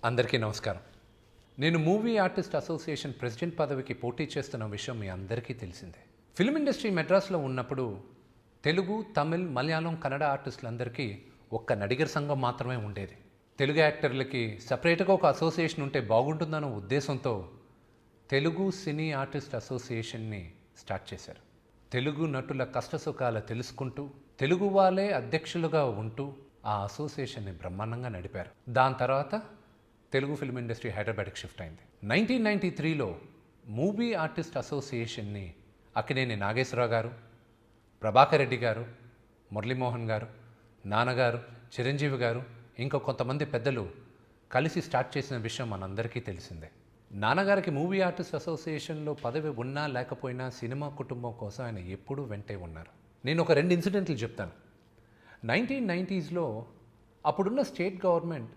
అందరికీ నమస్కారం. నేను మూవీ ఆర్టిస్ట్ అసోసియేషన్ ప్రెసిడెంట్ పదవికి పోటీ చేస్తున్న విషయం మీ అందరికీ తెలిసిందే. ఫిల్మ్ ఇండస్ట్రీ మెడ్రాస్లో ఉన్నప్పుడు తెలుగు, తమిళ్, మలయాళం, కన్నడ ఆర్టిస్టులందరికీ ఒక్క నడిగర్ సంఘం మాత్రమే ఉండేది. తెలుగు యాక్టర్లకి సపరేట్గా ఒక అసోసియేషన్ ఉంటే బాగుంటుందన్న ఉద్దేశంతో తెలుగు సినీ ఆర్టిస్ట్ అసోసియేషన్ని స్టార్ట్ చేశారు. తెలుగు నటుల కష్టసుఖాలు తెలుసుకుంటూ తెలుగు వాళ్ళే అధ్యక్షులుగా ఉంటూ ఆ అసోసియేషన్ని బ్రహ్మాండంగా నడిపారు. దాని తర్వాత తెలుగు ఫిల్మ్ ఇండస్ట్రీ హైదరాబాద్కి షిఫ్ట్ అయింది. 1993లో మూవీ ఆర్టిస్ట్ అసోసియేషన్ని అక్కినేని నాగేశ్వరరావు గారు, ప్రభాకర్ రెడ్డి గారు, మురళీమోహన్ గారు, నాన్నగారు, చిరంజీవి గారు, ఇంకా కొంతమంది పెద్దలు కలిసి స్టార్ట్ చేసిన విషయం మనందరికీ తెలిసిందే. నాన్నగారికి మూవీ ఆర్టిస్ట్ అసోసియేషన్లో పదవి ఉన్నా లేకపోయినా సినిమా కుటుంబం కోసం ఆయన ఎప్పుడూ వెంటే ఉన్నారు. నేను ఒక 2 ఇన్సిడెంట్లు చెప్తాను. 1990స్లో అప్పుడున్న స్టేట్ గవర్నమెంట్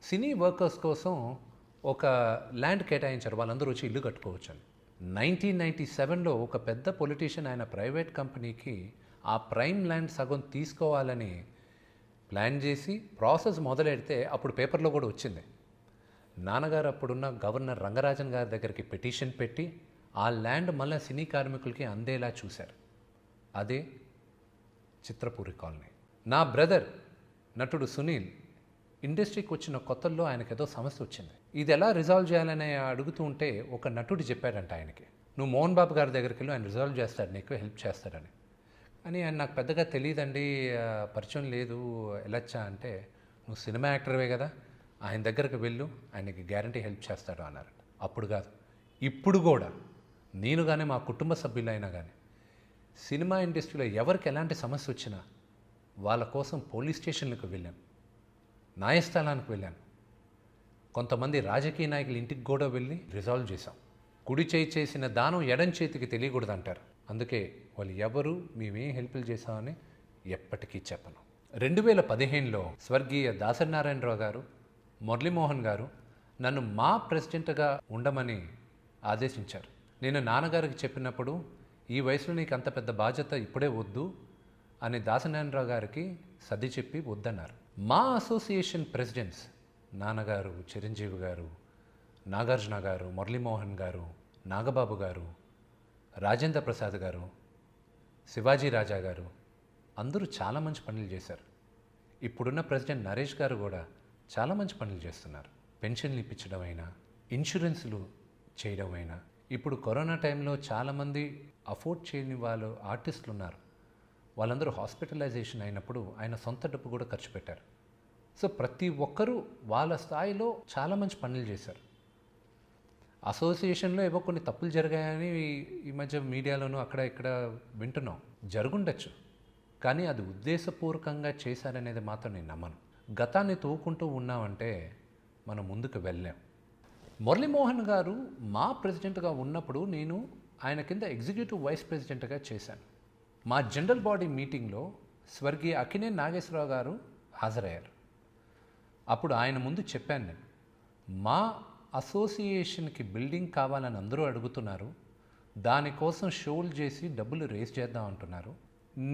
సినీ వర్కర్స్ కోసం ఒక ల్యాండ్ కేటాయించారు, వాళ్ళందరూ వచ్చి ఇల్లు కట్టుకోవచ్చు అని. 1997లో ఒక పెద్ద పొలిటీషియన్ ఆయన ప్రైవేట్ కంపెనీకి ఆ ప్రైమ్ ల్యాండ్ సగం తీసుకోవాలని ప్లాన్ చేసి ప్రాసెస్ మొదలెడితే అప్పుడు పేపర్లో కూడా వచ్చింది. నాన్నగారు అప్పుడున్న గవర్నర్ రంగరాజన్ గారి దగ్గరికి పిటిషన్ పెట్టి ఆ ల్యాండ్ మళ్ళీ సినీ కార్మికులకి అందేలా చూశారు. అదే చిత్రపూరి కాలనీ. నా బ్రదర్ నటుడు సునీల్ ఇండస్ట్రీకి వచ్చిన కొత్తల్లో ఆయనకు ఏదో సమస్య వచ్చింది. ఇది ఎలా రిజాల్వ్ చేయాలని అడుగుతూ ఉంటే ఒక నటుడు చెప్పాడంట ఆయనకి, నువ్వు మోహన్ బాబు గారి దగ్గరికి వెళ్ళి ఆయన రిజాల్వ్ చేస్తాడు, నీకు హెల్ప్ చేస్తాడని. అని ఆయన నాకు పెద్దగా తెలియదండి, పరిచయం లేదు, వెళ్ళొచ్చా అంటే, నువ్వు సినిమా యాక్టర్వే కదా, ఆయన దగ్గరికి వెళ్ళు, ఆయనకి గ్యారంటీ హెల్ప్ చేస్తాడు అన్నారు. అప్పుడు కాదు, ఇప్పుడు కూడా నేను కానీ మా కుటుంబ సభ్యులైనా కానీ సినిమా ఇండస్ట్రీలో ఎవరికి ఎలాంటి సమస్య వచ్చినా వాళ్ళ కోసం పోలీస్ స్టేషన్లకు వెళ్ళాను, న్యాయస్థానానికి వెళ్ళాను, కొంతమంది రాజకీయ నాయకుల ఇంటికి కూడా వెళ్ళి రిజాల్వ్ చేశాం. కుడి చేయి చేసిన దానం ఎడం చేతికి తెలియకూడదు అంటారు. అందుకే వాళ్ళు ఎవరు మేమేం హెల్ప్లు చేశామని ఎప్పటికీ చెప్పను. 2015లో స్వర్గీయ దాసనారాయణరావు గారు, మురళీమోహన్ గారు నన్ను మా ప్రెసిడెంట్గా ఉండమని ఆదేశించారు. నేను నాన్నగారికి చెప్పినప్పుడు, ఈ వయసులో నీకు అంత పెద్ద బాధ్యత ఇప్పుడే వద్దు అని దాసనారాయణరావు గారికి సర్ది చెప్పి వద్దన్నారు. మా అసోసియేషన్ ప్రెసిడెంట్స్ నాన్నగారు, చిరంజీవి గారు, నాగార్జున గారు, మురళీమోహన్ గారు, నాగబాబు గారు, రాజేంద్ర ప్రసాద్ గారు, శివాజీ రాజా గారు అందరూ చాలా మంచి పనులు చేశారు. ఇప్పుడున్న ప్రెసిడెంట్ నరేష్ గారు కూడా చాలా మంచి పనులు చేస్తున్నారు. పెన్షన్లు ఇప్పించడం అయినా, ఇన్సూరెన్స్లు చేయడం అయినా. ఇప్పుడు కరోనా టైంలో చాలామంది అఫోర్డ్ చేయని వాళ్ళు ఆర్టిస్టులు ఉన్నారు, వాళ్ళందరూ హాస్పిటలైజేషన్ అయినప్పుడు ఆయన సొంత డబ్బు కూడా ఖర్చు పెట్టారు. సో ప్రతి ఒక్కరూ వాళ్ళ స్థాయిలో చాలా మంచి పనులు చేశారు. అసోసియేషన్లో ఏవో కొన్ని తప్పులు జరిగాయని ఈ మధ్య మీడియాలోనూ అక్కడ ఇక్కడ వింటున్నాం. జరుగుండొచ్చు, కానీ అది ఉద్దేశపూర్వకంగా చేశారనేది మాత్రం నేను నమ్మను. గతాన్ని తోకుంటూ ఉన్నామంటే మనం ముందుకు వెళ్ళాం. మురళీమోహన్ గారు మా ప్రెసిడెంట్గా ఉన్నప్పుడు నేను ఆయన కింద ఎగ్జిక్యూటివ్ వైస్ ప్రెసిడెంట్గా చేశాను. మా జనరల్ బాడీ మీటింగ్లో స్వర్గీయ అక్కినేని నాగేశ్వరరావు గారు హాజరయ్యారు. అప్పుడు ఆయన ముందు చెప్పాను, నేను మా అసోసియేషన్కి బిల్డింగ్ కావాలని అందరూ అడుగుతున్నారు, దానికోసం షోలు చేసి డబ్బులు రేస్ చేద్దాం అంటున్నారు.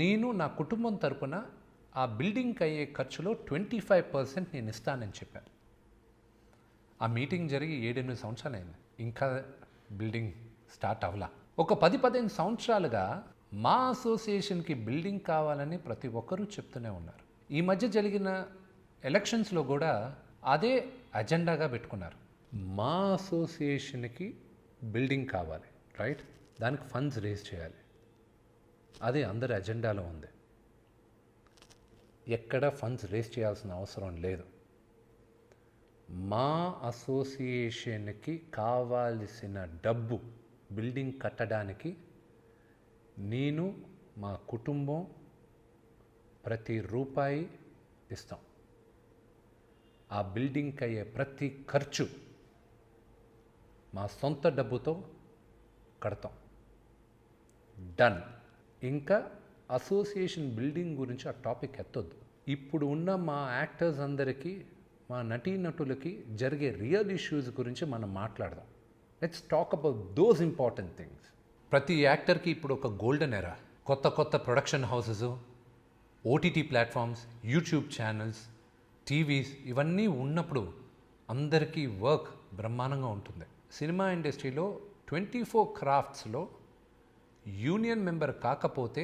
నేను నా కుటుంబం తరపున ఆ బిల్డింగ్కి అయ్యే ఖర్చులో 25% నేను ఇస్తానని చెప్పాను. ఆ మీటింగ్ జరిగి 7-8 సంవత్సరాలు అయింది, ఇంకా బిల్డింగ్ స్టార్ట్ అవ్వలా. ఒక 10-15 సంవత్సరాలుగా మా అసోసియేషన్కి బిల్డింగ్ కావాలని ప్రతి ఒక్కరూ చెప్తూనే ఉన్నారు. ఈ మధ్య జరిగిన ఎలక్షన్స్లో కూడా అదే అజెండాగా పెట్టుకున్నారు. మా అసోసియేషన్కి బిల్డింగ్ కావాలి, రైట్, దానికి ఫండ్స్ రేజ్ చేయాలి, అది అందరి అజెండాలో ఉంది. ఎక్కడ ఫండ్స్ రేజ్ చేయాల్సిన అవసరం లేదు. మా అసోసియేషన్కి కావాల్సిన డబ్బు బిల్డింగ్ కట్టడానికి నేను, మా కుటుంబం ప్రతి రూపాయి ఇస్తాం. ఆ బిల్డింగ్కి అయ్యే ప్రతి ఖర్చు మా సొంత డబ్బుతో కడతాం. డన్. ఇంకా అసోసియేషన్ బిల్డింగ్ గురించి ఆ టాపిక్ ఎత్తొద్దు. ఇప్పుడు ఉన్న మా యాక్టర్స్ అందరికీ, మా నటీనటులకి జరిగే రియల్ ఇష్యూస్ గురించి మనం మాట్లాడదాం. Let's talk about those important things. ప్రతి యాక్టర్కి ఇప్పుడు ఒక గోల్డెన్ ఎరా. కొత్త కొత్త production houses, OTT platforms, YouTube channels, TVs ఇవన్నీ ఉన్నప్పుడు అందరికీ వర్క్ బ్రహ్మాండంగా ఉంటుంది. సినిమా ఇండస్ట్రీలో 24 క్రాఫ్ట్స్లో యూనియన్ మెంబర్ కాకపోతే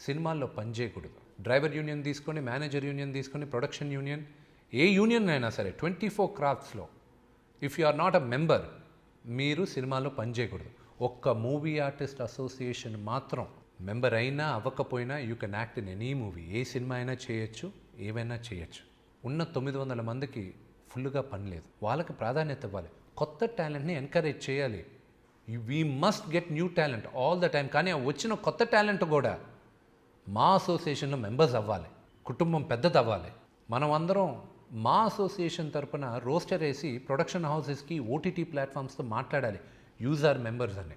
సినిమాల్లో పనిచేయకూడదు. డ్రైవర్ యూనియన్ తీసుకొని, మేనేజర్ యూనియన్ తీసుకొని, ప్రొడక్షన్ యూనియన్, ఏ యూనియన్ అయినా సరే 24 క్రాఫ్ట్స్లో if you are not a member మీరు సినిమాలో పనిచేయకూడదు. ఒక్క మూవీ ఆర్టిస్ట్ అసోసియేషన్ మాత్రం మెంబర్ అయినా అవ్వకపోయినా you can act in any movie. ఏ సినిమా అయినా చేయొచ్చు, ఏవైనా చేయొచ్చు. ఉన్న 900 మందికి ఫుల్గా పని లేదు. వాళ్ళకి ప్రాధాన్యత ఇవ్వాలి. కొత్త టాలెంట్ని ఎంకరేజ్ చేయాలి. We must get new talent all the time. కానీ ఆ వచ్చిన కొత్త టాలెంట్ కూడా మా అసోసియేషన్లో మెంబర్స్ అవ్వాలి, కుటుంబం పెద్దది అవ్వాలి. మనం అందరం మా అసోసియేషన్ తరపున రోస్టర్ వేసి ప్రొడక్షన్ హౌసెస్కి, ఓటీటీ ప్లాట్ఫామ్స్తో మాట్లాడాలి యూజర్ మెంబర్స్ అని.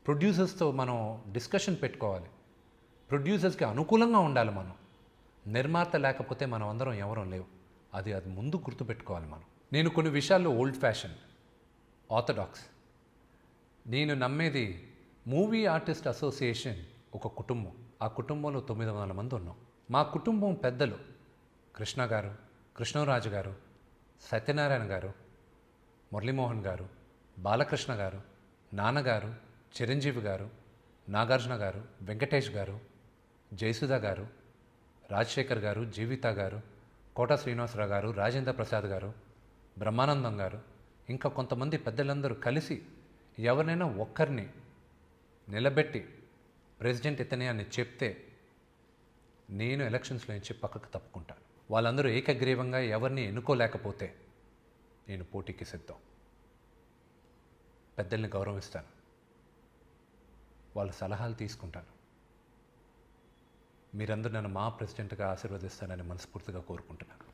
ప్రొడ్యూసర్స్తో మనం డిస్కషన్ పెట్టుకోవాలి. ప్రొడ్యూసర్స్కి అనుకూలంగా ఉండాలి మనం. నిర్మాత లేకపోతే మనం అందరం ఎవరం లేవు. అది ముందు గుర్తుపెట్టుకోవాలి మనం. నేను కొన్ని విషయాల్లో ఓల్డ్ ఫ్యాషన్, ఆర్థడాక్స్. నేను నమ్మేది మూవీ ఆర్టిస్ట్ అసోసియేషన్ ఒక కుటుంబం. ఆ కుటుంబంలో 900 మంది ఉన్నాం. మా కుటుంబం పెద్దలు కృష్ణ గారు, కృష్ణరాజు గారు, సత్యనారాయణ గారు, మురళీమోహన్ గారు, బాలకృష్ణ గారు, నాన్నగారు, చిరంజీవి గారు, నాగార్జున గారు, వెంకటేష్ గారు, జయసుధ గారు, రాజశేఖర్ గారు, జీవిత గారు, కోట శ్రీనివాసరావు గారు, రాజేంద్ర ప్రసాద్ గారు, బ్రహ్మానందం గారు, ఇంకా కొంతమంది పెద్దలందరూ కలిసి ఎవరినైనా ఒక్కరిని నిలబెట్టి ప్రెసిడెంట్ ఇతనే అని చెప్తే నేను ఎలక్షన్స్లో నుంచి పక్కకు తప్పుకుంటాను. వాళ్ళందరూ ఏకగ్రీవంగా ఎవరిని ఎన్నుకోలేకపోతే నేను పోటీకి సిద్ధం. పెద్దల్ని గౌరవిస్తాను, వాళ్ళ సలహాలు తీసుకుంటాను. మీరందరూ నన్ను మా ప్రెసిడెంట్గా ఆశీర్వదిస్తానని మనస్ఫూర్తిగా కోరుకుంటున్నాను.